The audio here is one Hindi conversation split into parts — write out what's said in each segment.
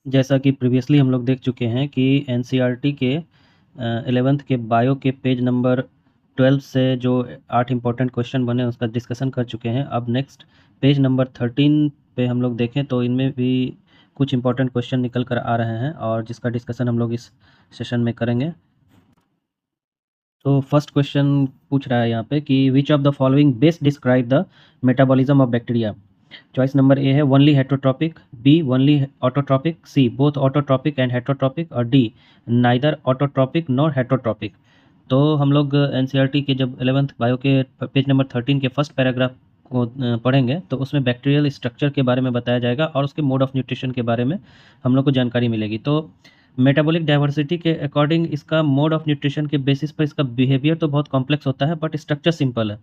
जैसा कि प्रीवियसली हम लोग देख चुके हैं कि एनसीईआरटी के 11th के बायो के पेज नंबर 12 से जो 8 इम्पोर्टेंट क्वेश्चन बने उसका डिस्कशन कर चुके हैं। अब नेक्स्ट पेज नंबर 13 पे हम लोग देखें तो इनमें भी कुछ इम्पोर्टेंट क्वेश्चन निकल कर आ रहे हैं और जिसका डिस्कशन हम लोग इस सेशन में करेंगे। तो फर्स्ट क्वेश्चन पूछ रहा है यहाँ पे कि which of the following best describe the metabolism of bacteria. Choice number A है only heterotrophic, B only autotrophic, C both autotrophic and heterotrophic और D neither autotrophic nor heterotrophic. तो हम लोग एनसीईआरटी के जब 11th बायो के पेज नंबर 13 के फर्स्ट पैराग्राफ को पढ़ेंगे तो उसमें बैक्टीरियल स्ट्रक्चर के बारे में बताया जाएगा और उसके मोड ऑफ न्यूट्रिशन के बारे में हम लोग को जानकारी मिलेगी। तो मेटाबॉलिक डाइवर्सिटी के अकॉर्डिंग इसका मोड ऑफ न्यूट्रिशन के बेसिस पर इसका बिहेवियर तो बहुत कॉम्प्लेक्स होता है बट स्ट्रक्चर सिंपल है।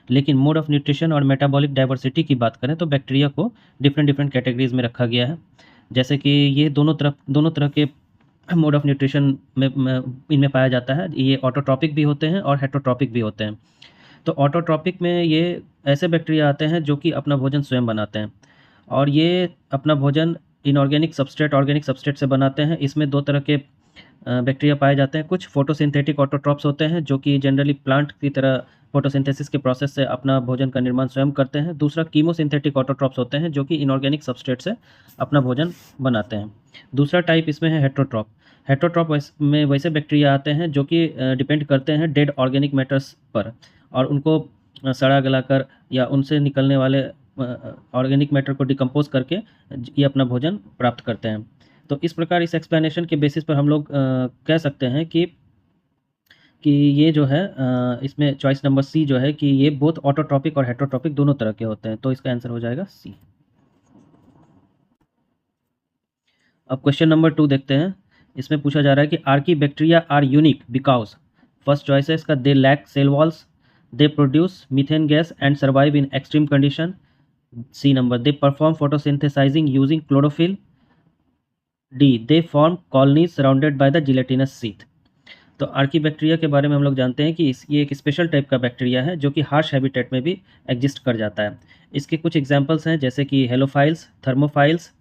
लेकिन मोड ऑफ न्यूट्रिशन और मेटाबॉलिक डाइवर्सिटी की बात करें तो बैक्टीरिया को डिफरेंट डिफरेंट कैटेगरीज में रखा गया है। जैसे कि ये दोनों तरह के मोड ऑफ न्यूट्रिशन में इनमें पाया जाता है। ये ऑटोट्रॉपिक भी होते हैं और हेटरोट्रॉपिक भी होते हैं। तो ऑटोट्रॉपिक में ये ऐसे बैक्टीरिया आते हैं जो कि अपना भोजन स्वयं बनाते हैं और ये अपना भोजन इनऑर्गेनिक सबस्ट्रेट ऑर्गेनिक सबस्ट्रेट से बनाते हैं। इसमें दो तरह के बैक्टीरिया पाए जाते हैं। कुछ फोटोसिंथेटिक ऑटोट्रॉप्स होते हैं जो कि जनरली प्लांट की तरह फोटोसिंथेसिस के प्रोसेस से अपना भोजन का निर्माण स्वयं करते हैं। दूसरा कीमोसिंथेटिक ऑटोट्रॉप्स होते हैं जो कि इनऑर्गेनिक सबस्ट्रेट से अपना भोजन बनाते हैं। दूसरा टाइप इसमें है हेटरोट्रॉप। हेटरोट्रॉप में वैसे बैक्टीरिया आते हैं जो कि डिपेंड करते हैं डेड ऑर्गेनिक मैटर्स पर और उनको सड़ा गलाकर या उनसे निकलने वाले ऑर्गेनिक मैटर को डिकम्पोज करके ये अपना भोजन प्राप्त करते हैं। तो इस प्रकार इस एक्सप्लेनेशन के बेसिस पर हम लोग कह सकते हैं कि ये जो है इसमें चॉइस नंबर सी जो है कि ये बोथ ऑटोट्रॉपिक और हेटरोट्रॉपिक दोनों तरह के होते हैं। तो इसका आंसर हो जाएगा सी। अब क्वेश्चन नंबर 2 देखते हैं। इसमें पूछा जा रहा है कि archaebacteria are unique because first choice है इसका they lack cell walls, they produce methane gas and survive in extreme condition, C number they perform photosynthesising using chlorophyll, D they form colonies surrounded by the gelatinous sheath. तो आर्की बैक्टीरिया के बारे में हम लोग जानते हैं कि ये एक स्पेशल टाइप का बैक्टीरिया है जो कि हार्श हैबिटेट में भी एग्जिस्ट कर जाता है। इसके कुछ एग्जांपल्स हैं जैसे कि halophiles, thermophiles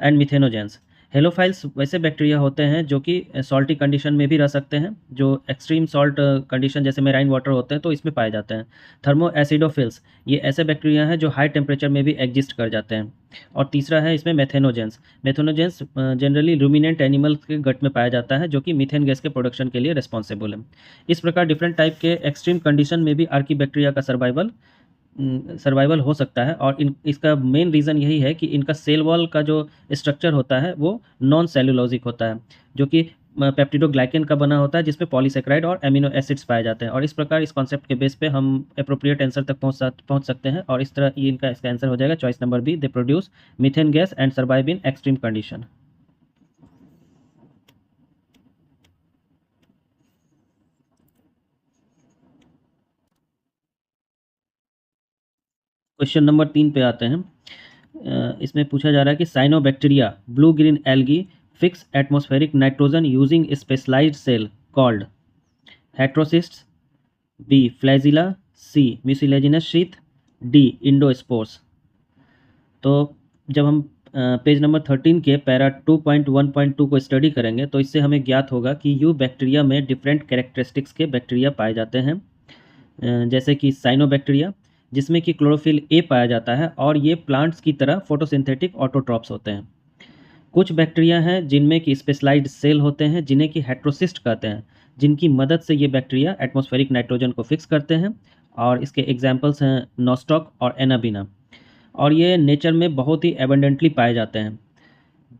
and methanogens. Halophiles वैसे बैक्टीरिया होते हैं जो कि सॉल्टी कंडीशन में भी रह सकते हैं, जो एक्सट्रीम सॉल्ट कंडीशन जैसे मेराइन वाटर होते हैं तो इसमें पाए जाते हैं। थर्मो एसिडोफिल्स ये ऐसे बैक्टीरिया हैं जो हाई टेम्परेचर में भी एग्जिस्ट कर जाते हैं। और तीसरा है इसमें methanogens. Methanogens generally ruminant animal के गट में पाया जाता है जो कि मीथेन गैस के प्रोडक्शन के लिए रिस्पॉन्सिबल है। इस प्रकार डिफरेंट टाइप के एक्सट्रीम कंडीशन में भी आर्की बैक्टीरिया का सर्वाइवल हो सकता है और इन इसका मेन रीज़न यही है कि इनका सेल वॉल का जो स्ट्रक्चर होता है वो नॉन सेलुलोजिक होता है जो कि पेप्टिडोग्लाइकेन का बना होता है जिसमें पॉलीसेक्राइड और एमिनो एसिड्स पाए जाते हैं। और इस प्रकार इस कॉन्सेप्ट के बेस पे हम अप्रोप्रिएट आंसर तक पहुंच सकते हैं और इस तरह ये इसका आंसर हो जाएगा choice number B they produce methane gas and survive in extreme condition. Question number 3 पे आते हैं। इसमें पूछा जा रहा है कि cyanobacteria blue green algae fix atmospheric nitrogen using specialised cell called heterocysts, B flagella, C mucilaginous sheath, D endospores. तो जब हम पेज नंबर 13 के पैरा 2.1.2 को स्टडी करेंगे तो इससे हमें ज्ञात होगा कि यू बैक्टीरिया में डिफरेंट कैरेक्टरिस्टिक्स के बैक्टीरिया पाए जाते हैं। जैसे कि साइनोबैक्टीरिया जिसमें कि क्लोरोफिल ए पाया जाता है और ये प्लांट्स की तरह फोटोसिंथेटिक ऑटोट्रॉप्स होते हैं। कुछ बैक्टीरिया हैं जिनमें कि स्पेशलाइज्ड सेल होते हैं जिन्हें कि हेट्रोसिस्ट कहते हैं, जिनकी मदद से ये बैक्टीरिया एटमॉस्फेरिक नाइट्रोजन को फिक्स करते हैं। और इसके एग्जाम्पल्स हैं नोस्टॉक और एनाबिना। और ये नेचर में बहुत ही एबंडेंटली पाए जाते हैं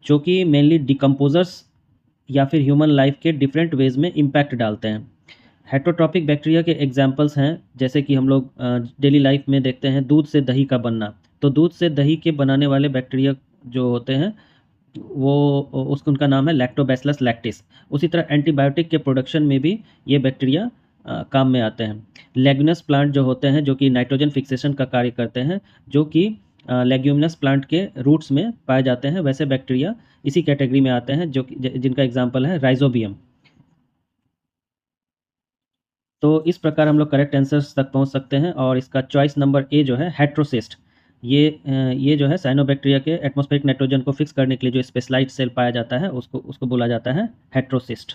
जो कि मेनली डिकम्पोजर्स या फिर ह्यूमन लाइफ के डिफरेंट वेज में इम्पैक्ट डालते हैं। हेटरोट्रॉपिक बैक्टीरिया के एग्जाम्पल्स हैं जैसे कि हम लोग डेली लाइफ में देखते हैं दूध से दही का बनना। तो दूध से दही के बनाने वाले बैक्टीरिया जो होते हैं वो उसको उनका नाम है लैक्टोबैसिलस लैक्टिस। उसी तरह एंटीबायोटिक के प्रोडक्शन में भी ये बैक्टीरिया काम में आते हैं। लेग्यूमिनस प्लांट जो होते हैं जो कि नाइट्रोजन फिक्सेशन का कार्य करते हैं, जो कि लेग्यूमिनस प्लांट के रूट्स में पाए जाते हैं, वैसे बैक्टीरिया इसी कैटेगरी में आते हैं जो कि जिनका एग्जाम्पल है राइजोबियम। तो इस प्रकार हम लोग करेक्ट आंसर्स तक पहुंच सकते हैं और इसका चॉइस नंबर ए जो है हेट्रोसिस्ट ये जो है साइनोबैक्टीरिया के एटमॉस्फेरिक नाइट्रोजन को फिक्स करने के लिए जो स्पेशलाइज्ड सेल पाया जाता है उसको उसको बोला जाता है हेट्रोसिस्ट।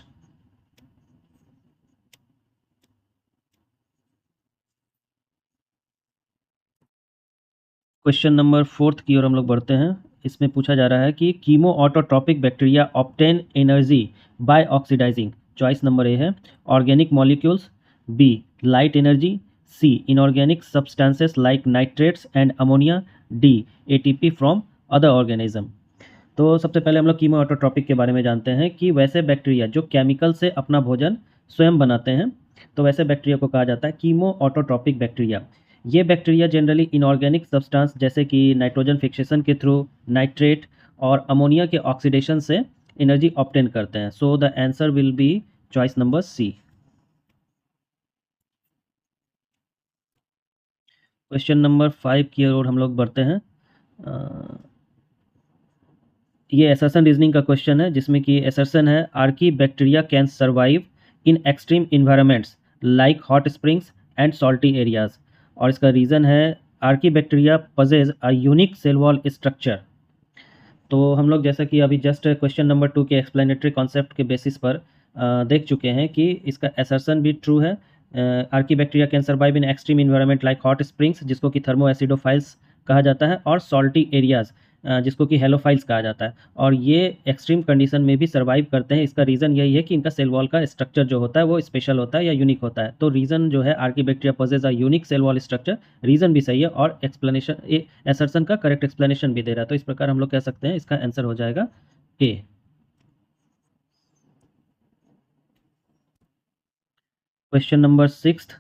क्वेश्चन नंबर 4 की ओर हम लोग बढ़ते हैं। इसमें पूछा जा रहा है कि chemoautotrophic bacteria obtain energy by oxidising. Choice number A है organic molecules, B light energy, C inorganic substances like nitrates and ammonia, D ATP from other organism. तो सबसे पहले हम लोग कीमो ऑटोट्रॉपिक के बारे में जानते हैं कि वैसे बैक्टीरिया जो केमिकल से अपना भोजन स्वयं बनाते हैं, तो वैसे बैक्टीरिया को कहा जाता है कीमो ऑटोट्रॉपिक बैक्टीरिया। ये बैक्टीरिया जनरली इनऑर्गेनिक सब्सटेंस जैसे कि नाइट्रोजन फिक्सेशन के थ्रू, नाइट्रेट और अमोनिया के ऑक्सीडेशन से एनर्जी ऑब्टेन करते हैं। So the answer will be choice number C. Question number 5 की ओर हम लोग बढ़ते हैं। ये एसर्सन रीजनिंग का क्वेश्चन है, जिसमें कि एसर्सन है archaebacteria can survive in extreme environments like hot springs and salty areas. और इसका रीज़न है archaebacteria possess a unique cell wall structure. तो हम लोग जैसा कि अभी जस्ट क्वेश्चन नंबर 2 के एक्सप्लेनेटरी कॉन्सेप्ट के बेसिस पर देख चुके हैं कि इसका एसर्सन भी ट्रू है। Archaebacteria can survive in extreme environment like hot springs, जिसको कि थर्मो एसिडोफाइल्स कहा जाता है, और सॉल्टी एरियाज जिसको कि हेलोफाइल्स कहा जाता है। और ये एक्सट्रीम कंडीशन में भी सर्वाइव करते हैं। इसका रीज़न यही है कि इनका सेल वॉल का स्ट्रक्चर जो होता है वो स्पेशल होता है या यूनिक होता है। तो रीज़न जो है archaebacteria possess a unique cell wall structure, reason भी सही है और एक्सप्लेनेशन एसर्सन का करेक्ट एक्सप्लेनेशन भी दे रहा है। तो इस प्रकार हम लोग कह सकते हैं इसका आंसर हो जाएगा ए। Question number 6,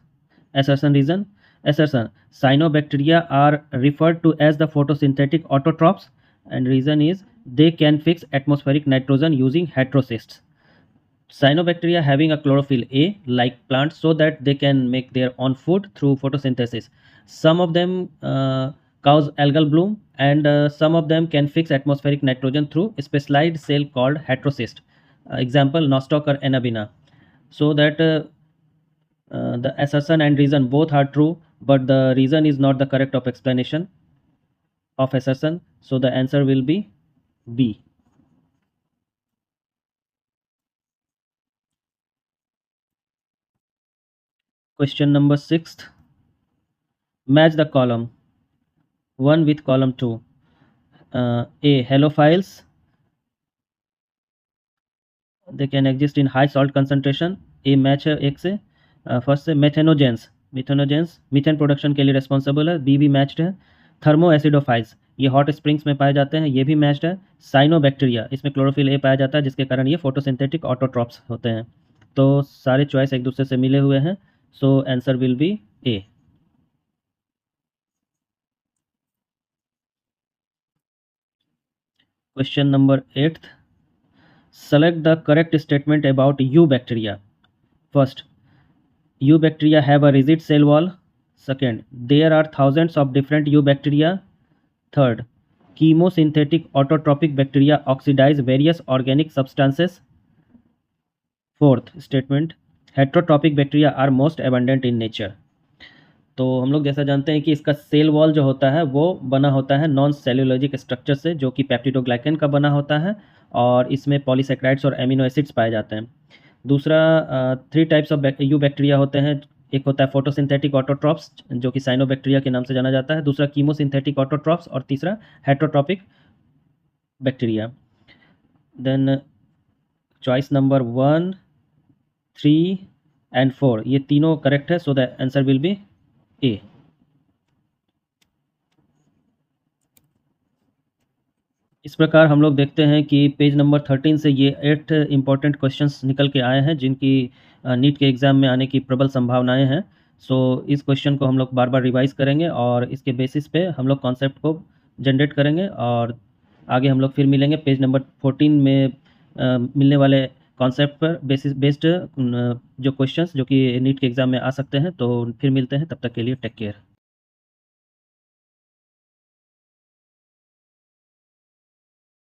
assertion reason. Assertion: cyanobacteria are referred to as the photosynthetic autotrophs, and reason is they can fix atmospheric nitrogen using heterocysts. Cyanobacteria having a chlorophyll A like plants so that they can make their own food through photosynthesis. Some of them cause algal bloom, and some of them can fix atmospheric nitrogen through a specialized cell called heterocyst. Example nostoc or anabina. So that the assertion and reason both are true, but the reason is not the correct of explanation of assertion. So the answer will be B. Question number 6. Match the column 1 with column 2. A. Halophiles. They can exist in high salt concentration. A match है एक से। फर्स्ट से मेथेनोजेंस, मीथेन प्रोडक्शन के लिए रिस्पॉन्सिबल है, बी भी मैच्ड है। थर्मो एसिडोफाइल्स, ये हॉट स्प्रिंग्स में पाए जाते हैं, ये भी मैच्ड है। साइनोबैक्टीरिया, इसमें क्लोरोफिल ए पाया जाता है, जिसके कारण ये फोटोसिंथेटिक ऑटोट्रॉप्स होते हैं। तो सारे चॉइस एक दूसरे से मिले हुए हैं। So answer will be A. Question number 8. Select the correct statement about eubacteria. First, eubacteria have a rigid cell wall. Second, there are thousands of different eubacteria. Third, chemosynthetic autotrophic bacteria oxidize various organic substances. Fourth statement, heterotrophic bacteria are most abundant in nature. तो हम लोग जैसा जानते हैं कि इसका सेल वॉल जो होता है वो बना होता है नॉन सेल्यूलॉजिक स्ट्रक्चर से, जो कि पेप्टिडोग्लाइकन का बना होता है, और इसमें पॉलीसेक्राइड्स और एमिनो एसिड्स पाए जाते हैं। दूसरा, 3 टाइप्स ऑफ यू बैक्टीरिया होते हैं। एक होता है फोटोसिंथेटिक ऑटोट्रॉप्स, जो कि साइनोबैक्टीरिया के नाम से जाना जाता है। दूसरा कीमोसिंथेटिक ऑटोट्रॉप्स, और तीसरा heterotrophic bacteria. Then choice number 1, 3 and 4 ये तीनों करेक्ट है। So the answer will be A. इस प्रकार हम लोग देखते हैं कि पेज नंबर 13 से ये 8 इंपॉर्टेंट क्वेश्चंस निकल के आए हैं, जिनकी नीट के एग्ज़ाम में आने की प्रबल संभावनाएं हैं। सो इस क्वेश्चन को हम लोग बार बार रिवाइज करेंगे और इसके बेसिस पे हम लोग कॉन्सेप्ट को जनरेट करेंगे, और आगे हम लोग फिर मिलेंगे पेज नंबर 14 में मिलने वाले कॉन्सेप्ट पर बेस्ड जो क्वेश्चंस जो कि नीट के एग्ज़ाम में आ सकते हैं। तो फिर मिलते हैं, तब तक के लिए टेक केयर।